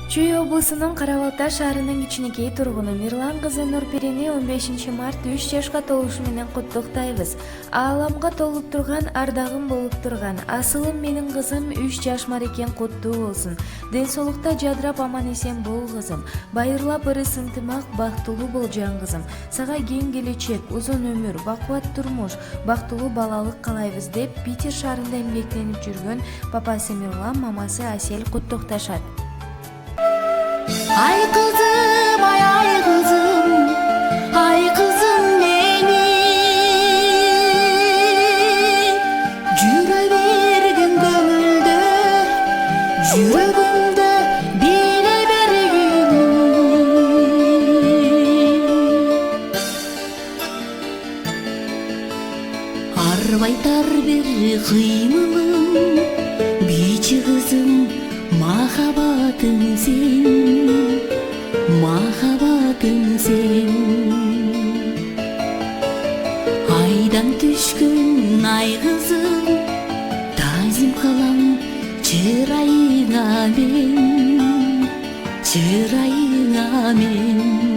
Чүй облусунун Кара Балта шаарынын кичинекей тургуну Мирлан кызы Нурперени 15 март 3 жашка толушу менен куттуктайбыз. Ааламга толуп турган, ардагым болуп турган асылым менин кызым 3 жаш бар экен, куттуу болсун. Ден соолукта жадырап аман эсен бол кызым. Байырлап ырыс ынтымак, бактылуу бол жан кызым. Сага кең келечек, узун өмүр, бакубат турмуш, бактылуу балалык каалайбыз деп Питер шаарында эмгектенип жүргөн папасы Мирлан, мамасы Асель куттукташат. Ай кызым, ай кызым менин жүрө берген көңүлдөр, жүрөгүмдө биле бергин. Арбайтар бир кыймылым, бичи кызым, махаббатың сен, махаббатың сен. Айдан түшкөн ай кызым, тазим кылам чырайыңа мен, чырайыңа мен.